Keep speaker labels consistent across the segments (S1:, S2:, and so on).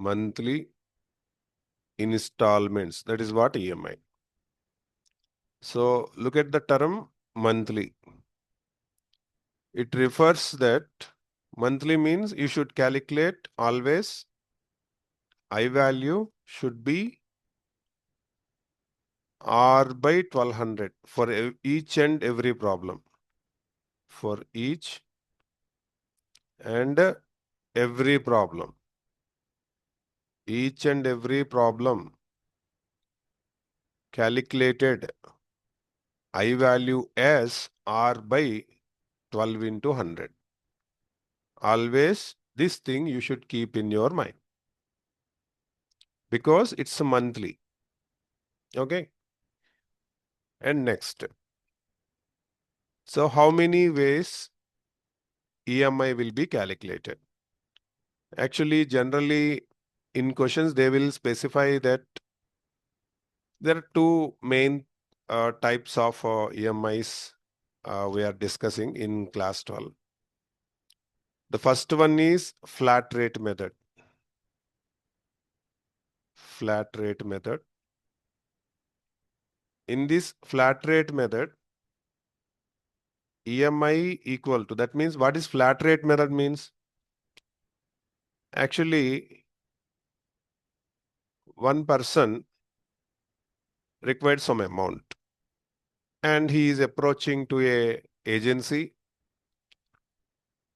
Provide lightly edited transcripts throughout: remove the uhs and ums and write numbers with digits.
S1: monthly installments. That is what EMI. So look at the term monthly. It refers that monthly means you should calculate always I value should be R by 1200 for each and every problem. For each and every problem. Each and every problem calculated I value as R by 12 into 100. Always this thing you should keep in your mind because it's a monthly. Okay. And next. So how many ways EMI will be calculated? Actually, generally in questions they will specify that there are two main types of EMIs we are discussing in class 12. The first one is flat rate method. Flat rate method. In this flat rate method, EMI equal to, that means what is flat rate method means? Actually, one person required some amount and he is approaching to a agency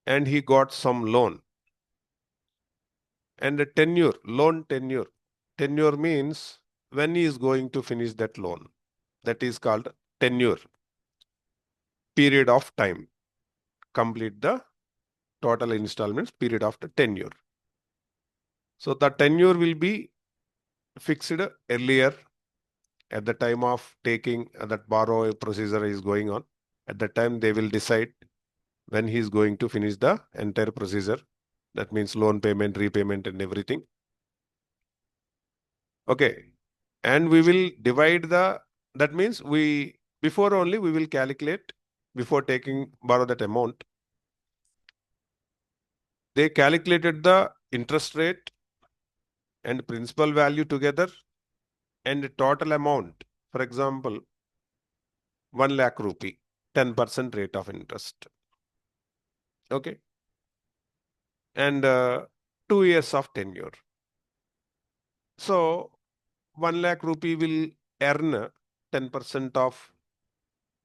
S1: and he got some loan. And the tenure, loan tenure. Tenure means when he is going to finish that loan. That is called tenure. Period of time. Complete the total installments, period of the tenure. So the tenure will be fixed earlier at the time of taking that borrow procedure is going on. At the time they will decide when he is going to finish the entire procedure. That means loan payment, repayment and everything. Okay. And we will divide that means before only we will calculate before borrow that amount. They calculated the interest rate and principal value together and the total amount. For example, 1 lakh rupee, 10% rate of interest. Okay. And 2 years of tenure. So 1 lakh rupee will earn 10% of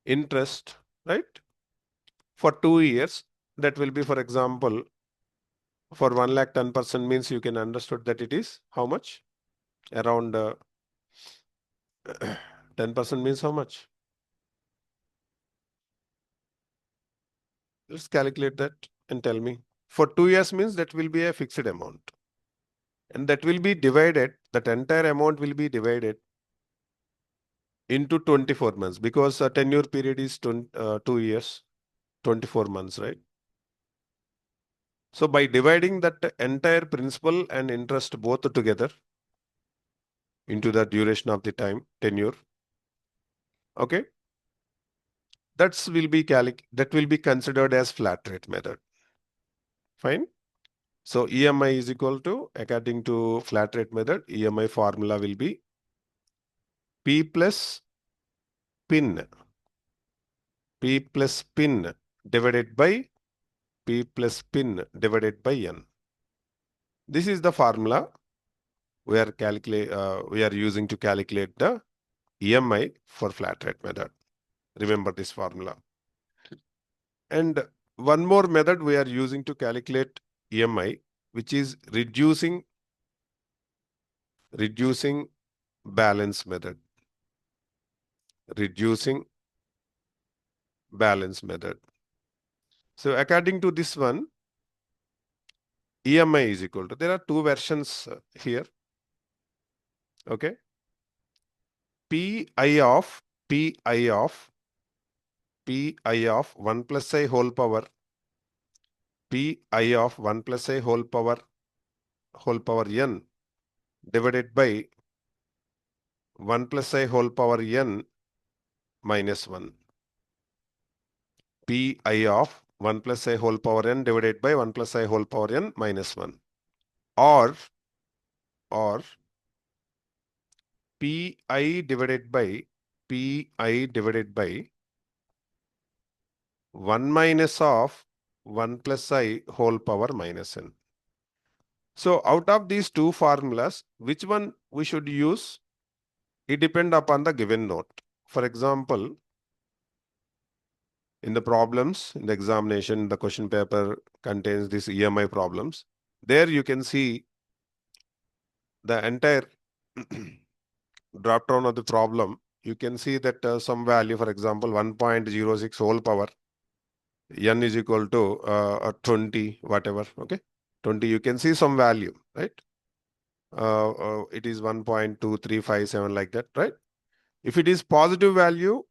S1: interest, right? For 2 years, that will be, for example, for 1 lakh 10% means you can understood that it is how much? Around 10% means how much? Let's calculate that and tell me. For 2 years means that will be a fixed amount. And that will be divided, that entire amount will be divided into 24 months because a tenure period is 2 years, 24 months, right? So by dividing that entire principal and interest both together into the duration of the time, tenure, okay, that will be considered as flat rate method. Fine. So EMI is equal to, according to flat rate method, EMI formula will be P plus PIN. P plus PIN divided by P plus PIN divided by N. This is the formula we are using to calculate the EMI for flat rate method. Remember this formula. And one more method we are using to calculate EMI, which is reducing balance method. Reducing balance method. So according to this one, EMI is equal to, there are two versions here. Okay. Pi of 1 plus I whole power, Pi of 1 plus I whole power n divided by 1 plus I whole power n minus 1. Pi of 1 plus I whole power n divided by 1 plus I whole power n minus 1. Or or Pi divided by 1 minus of 1 plus I whole power minus n. So out of these two formulas, which one we should use? It depends upon the given note. For example, in the problems, in the examination, the question paper contains these EMI problems. There you can see the entire drop down of the problem. You can see that some value, for example, 1.06 whole power, n is equal to 20, whatever, okay? 20, you can see some value, right? It is 1.2357 like that, right? If it is positive value,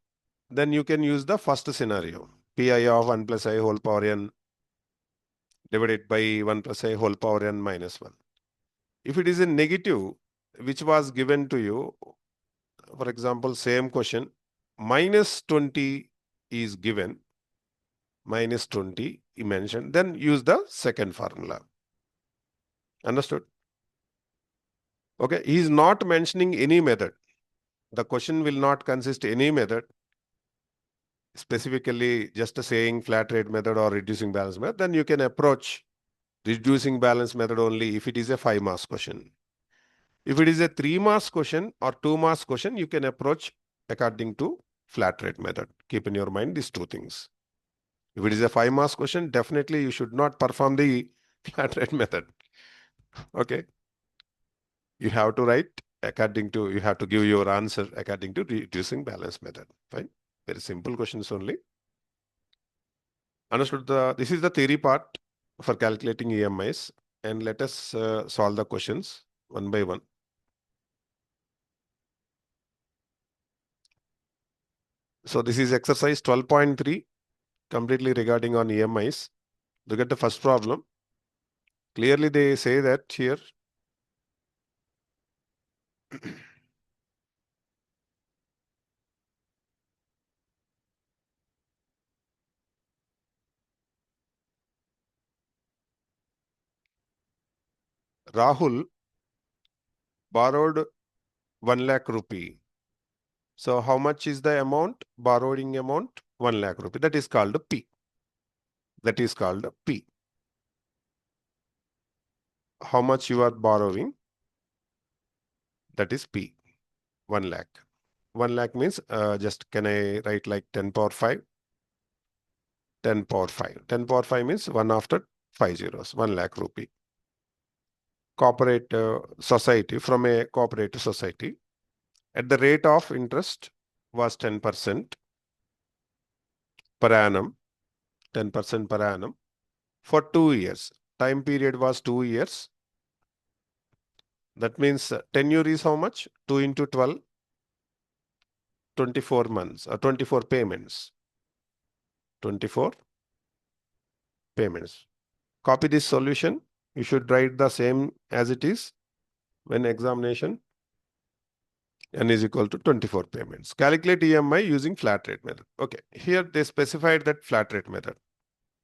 S1: then you can use the first scenario, Pi of 1 plus I whole power n divided by 1 plus I whole power n minus 1. If it is a negative, which was given to you, for example, same question, minus 20 is given, minus 20 you mentioned, then use the second formula. Understood? Okay, he is not mentioning any method. The question will not consist any method, specifically just saying flat rate method or reducing balance method. Then you can approach reducing balance method only if it is a 5 marks question. If it is a 3 marks question or 2 marks question, you can approach according to flat rate method. Keep in your mind these two things. If it is a 5 marks question, definitely you should not perform the flat rate method. Okay. You have to write according to, you have to give your answer according to reducing balance method. Fine. Very simple questions only. Understood? This is the theory part for calculating EMIs, and let us solve the questions one by one. So this is exercise 12.3, completely regarding on EMIs. Look at the first problem. Clearly they say that here Rahul borrowed 1 lakh rupee. So how much is the amount? Borrowing amount 1 lakh rupee. That is called P. That is called P. How much you are borrowing? That is P. 1 lakh. 1 lakh means just can I write like 10 power 5? 10 power 5. 10 power 5 means 1 after 5 zeros. 1 lakh rupee. Corporate society, from a cooperative society. At the rate of interest was 10% per annum. 10% per annum for 2 years. Time period was 2 years. That means tenure is how much? 2 into 12, 24 months, 24 payments. 24 payments. Copy this solution. You should write the same as it is when examination. N is equal to 24 payments. Calculate EMI using flat rate method. Okay, here they specified that flat rate method.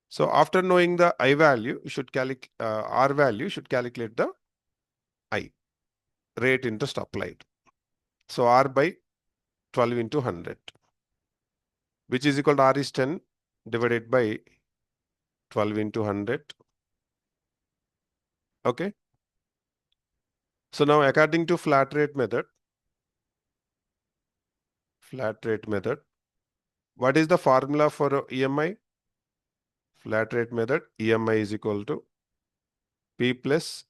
S1: So after knowing the I value, you should calculate R value, you should calculate the I, rate interest applied. So R by 12 into 100, which is equal to R is 10 divided by 12 into 100. Okay. So now according to flat rate method, what is the formula for EMI? Flat rate method, EMI is equal to P plus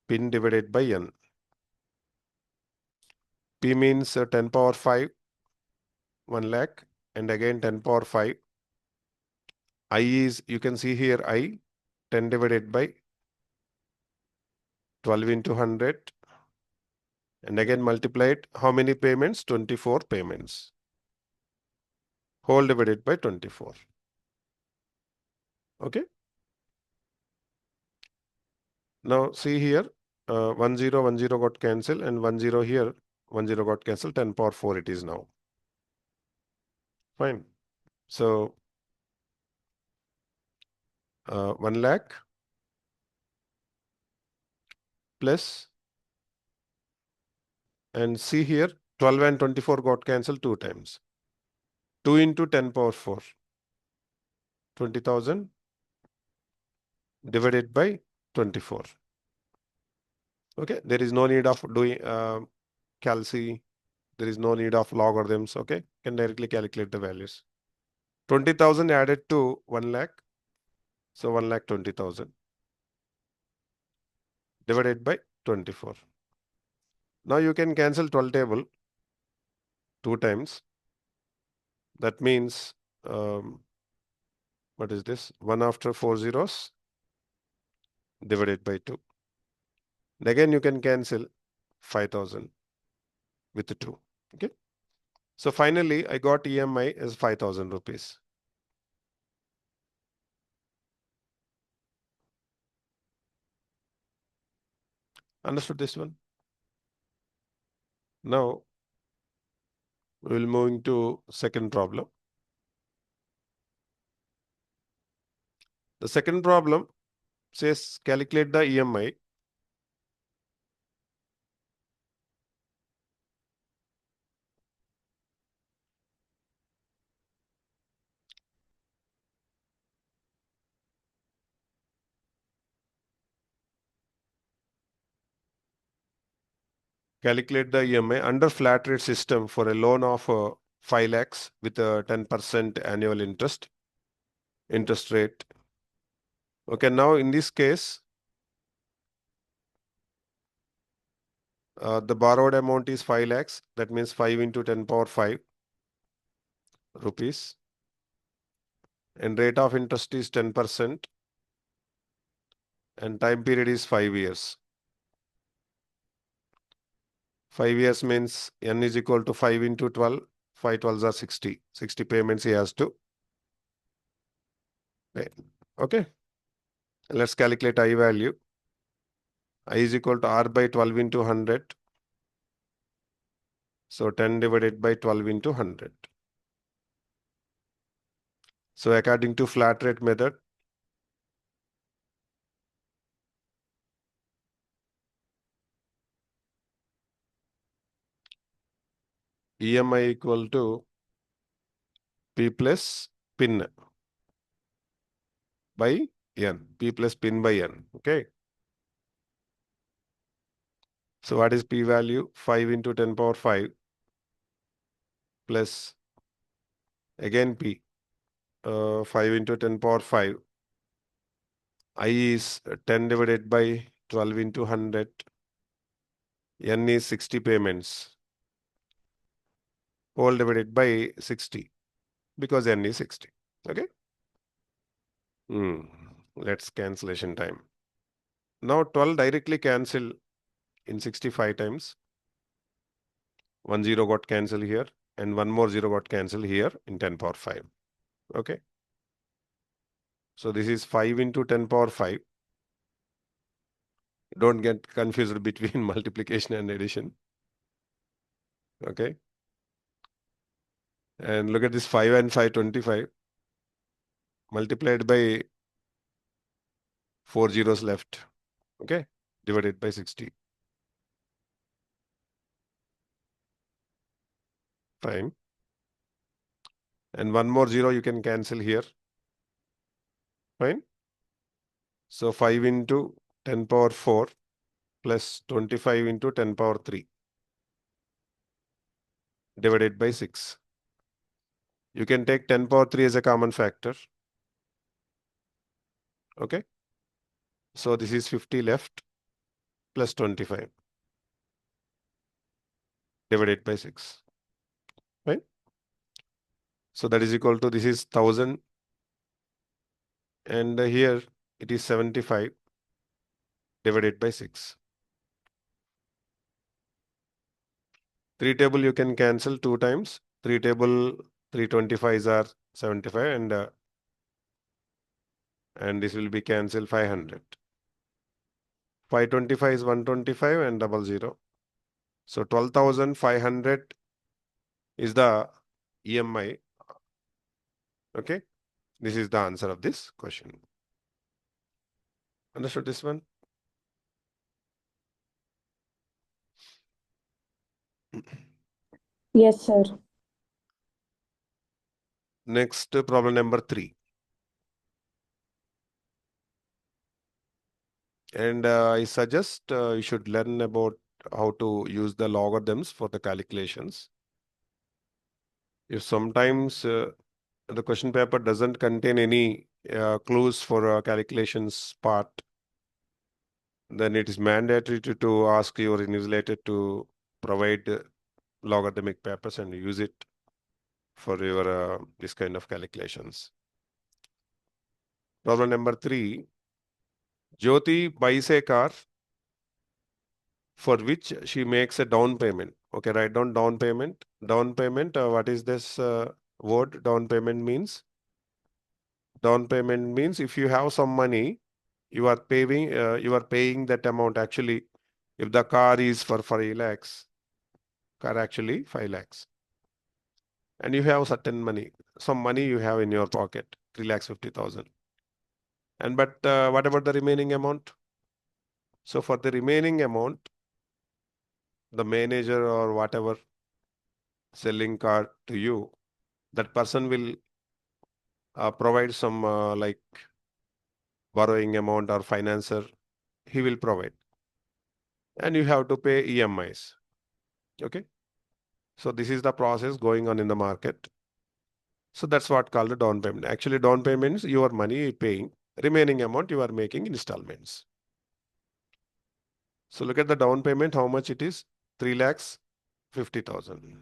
S1: PIN divided by N. P means 10 power 5, 1 lakh, and again 10 power 5. I is, you can see here I, 10 divided by 12 into 100. And again multiplied, how many payments? 24 payments. Whole divided by 24. Okay. Now see here, 1 0 1 0 got cancelled, and 1 0 here, 1 0 got cancelled. 10 power 4 it is now. Fine. So 1 lakh plus And see here, 12 and 24 got cancelled 2 times. 2 into 10 power 4. 20,000 divided by 24. Okay, there is no need of doing calci. There is no need of logarithms. Okay, can directly calculate the values. 20,000 added to 1 lakh. So 1,20,000 divided by 24. Now you can cancel 12 table 2 times. That means, what is this? 1 after 4 zeros divided by 2. And again, you can cancel 5,000 with the 2. Okay. So finally, I got EMI as 5,000 rupees. Understood this one? Now, we will move into second problem. The second problem says calculate the EMI. Calculate the EMI under flat rate system for a loan of 5 lakhs with a 10% annual interest rate. Okay, now in this case, the borrowed amount is 5 lakhs. That means 5 into 10 power 5 rupees. And rate of interest is 10%. And time period is 5 years. 5 years means n is equal to 5 into 12. 5 12s are 60. 60 payments he has to pay. Okay. Let's calculate I value. I is equal to R by 12 into 100. So 10 divided by 12 into 100. So according to flat rate method, EMI equal to P plus PIN by N. P plus PIN by N. Okay. So what is P value? 5 into 10 power 5 plus again P. 5 into 10 power 5. I is 10 divided by 12 into 100. N is 60 payments. Whole divided by 60 because N is 60. Okay. Let's cancellation time. Now 12 directly cancel in 65 times. 1 0 got cancelled here and 1 more 0 got cancelled here in 10 power 5. Okay. So this is 5 into 10 power 5. Don't get confused between multiplication and addition. Okay. And look at this 5 and 5, 25. Multiplied by 4 zeros left. Okay. Divided by 60. Fine. And 1 more 0 you can cancel here. Fine. So 5 into 10 power 4 plus 25 into 10 power 3 divided by 6. You can take 10 power 3 as a common factor. Okay. So this is 50 left plus 25 divided by 6. Right. So that is equal to, this is 1000. And here it is 75 divided by 6. 3 table you can cancel 2 times. 3 table 325s are 75 and this will be cancelled 500. 525 is 125 and 00. So 12,500 is the EMI. Okay. This is the answer of this question. Understood this one?
S2: Yes, sir.
S1: Next, problem number 3. And I suggest you should learn about how to use the logarithms for the calculations. If sometimes the question paper doesn't contain any clues for calculations part, then it is mandatory to ask your invigilator to provide logarithmic papers and use it for your this kind of calculations. Problem number 3. Jyoti buys a car for which she makes a down payment. Okay, write down down payment. Down payment, what is this word? Down payment means? Down payment means if you have some money, you are paying that amount. Actually, if the car is for 5 lakhs, car actually 5 lakhs. And you have certain money, some money you have in your pocket, 3 lakhs 50,000. And but what about the remaining amount? So for the remaining amount, the manager or whatever selling car to you, that person will provide some like borrowing amount or financer, he will provide. And you have to pay EMIs. Okay. So this is the process going on in the market. So that's what called the down payment. Actually, down payments, your money you paying, remaining amount you are making installments. So look at the down payment, how much it is? 3 lakhs 50,000.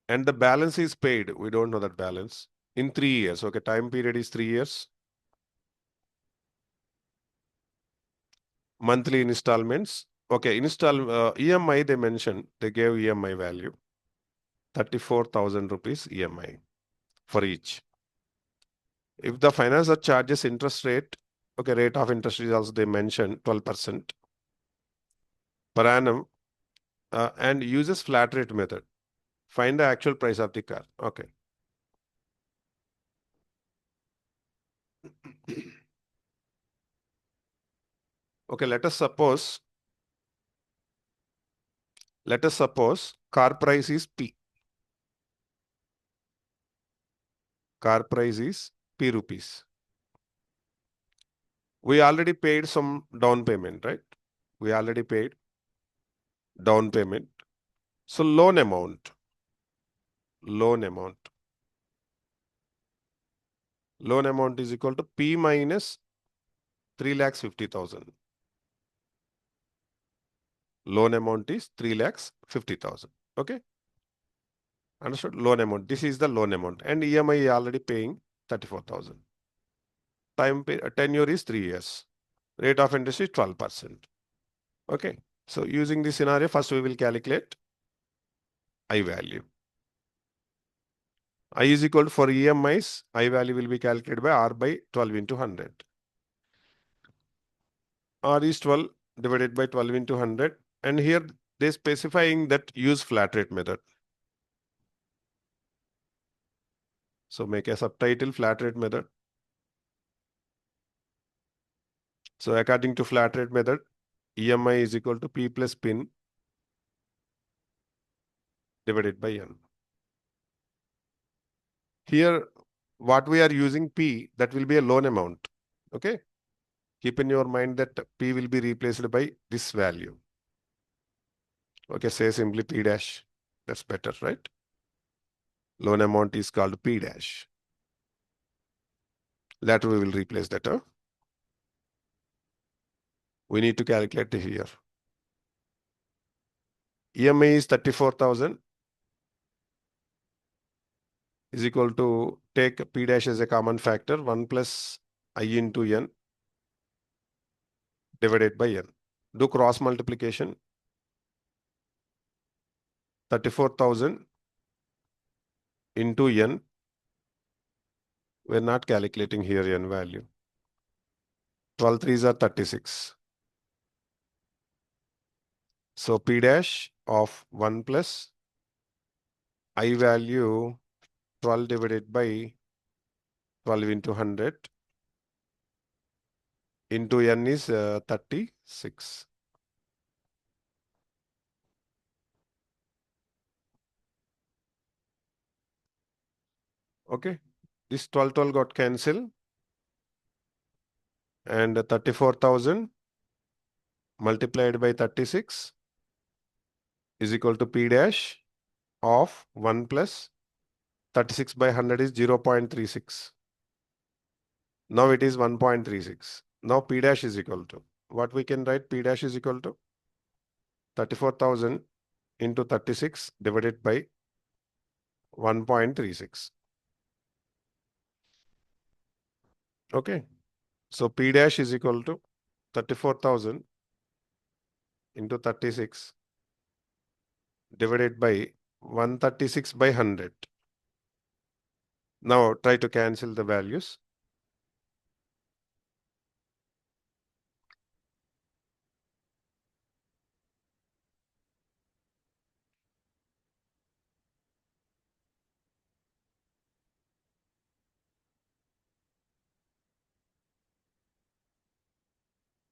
S1: And the balance is paid. We don't know that balance in 3 years. Okay, time period is 3 years. Monthly installments. Okay, EMI they mentioned, they gave EMI value 34,000 rupees EMI for each. If the financer charges interest rate, okay, rate of interest is also they mentioned 12% per annum and uses flat rate method. Find the actual price of the car. Okay. Okay, let us suppose car price is P. Car price is P rupees. We already paid some down payment, right? We already paid down payment. So loan amount is equal to P minus 3 lakhs 50,000. Loan amount is 3 lakhs 50,000. Okay. Understood? Loan amount. This is the loan amount. And EMI already paying 34,000. Tenure is 3 years. Rate of interest is 12%. Okay. So using this scenario, first we will calculate I value. I is equal to, for EMIs, I value will be calculated by R by 12 into 100. R is 12 divided by 12 into 100. And here they specifying that use flat rate method. So make a subtitle flat rate method. So according to flat rate method, EMI is equal to P plus PIN divided by N. Here, what we are using P, that will be a loan amount. Okay. Keep in your mind that P will be replaced by this value. Okay, say simply P dash. That's better, right? Loan amount is called P dash. Later we will replace that. We need to calculate here. EMI is 34,000 is equal to take P dash as a common factor, 1 plus I into N divided by N. Do cross multiplication. 34,000 into N. We're not calculating here N value. 12 threes are 36. So P dash of 1 plus I value 12 divided by 12 into 100 into N is 36. Okay. This 12 got cancelled. And 34,000 multiplied by 36 is equal to P dash of 1 plus 36 by 100 is 0.36. Now it is 1.36. Now P dash is equal to, what we can write? P dash is equal to 34,000 into 36 divided by 1.36. Okay. So P dash is equal to 34,000 into 36 divided by 136 by 100. Now try to cancel the values.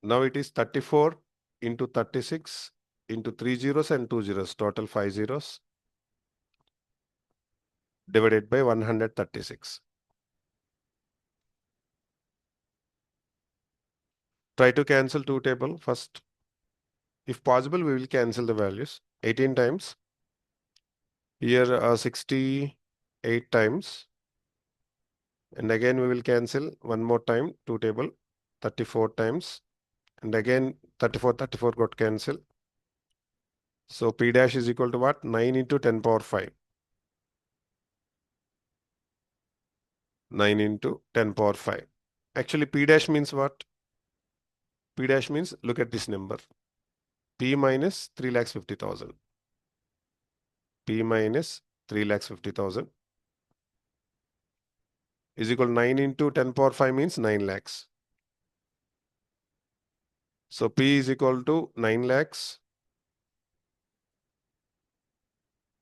S1: Now it is 34 into 36 into 3 zeros and 2 zeros, total 5 zeros, divided by 136. Try to cancel two table first. If possible, we will cancel the values. 18 times. Here 68 times. And again we will cancel one more time, two table, 34 times. And again 34 got cancelled. So P dash is equal to what? 9 into 10 power 5. 9 into 10 power 5. Actually, P dash means what? P dash means, look at this number. P minus 3,50,000. P minus 3,50,000 is equal to 9 into 10 power 5 means 9 lakhs. So P is equal to 9 lakhs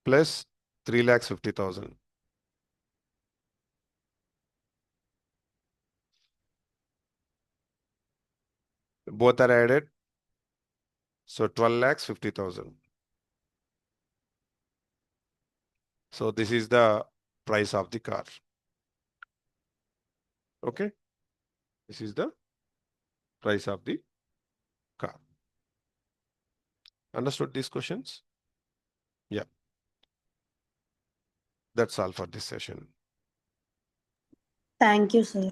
S1: plus 3,50,000. Both are added. So 12,50,000. So this is the price of the car. Okay. This is the price of the car. Understood these questions? Yeah. That's all for this session.
S2: Thank you, sir.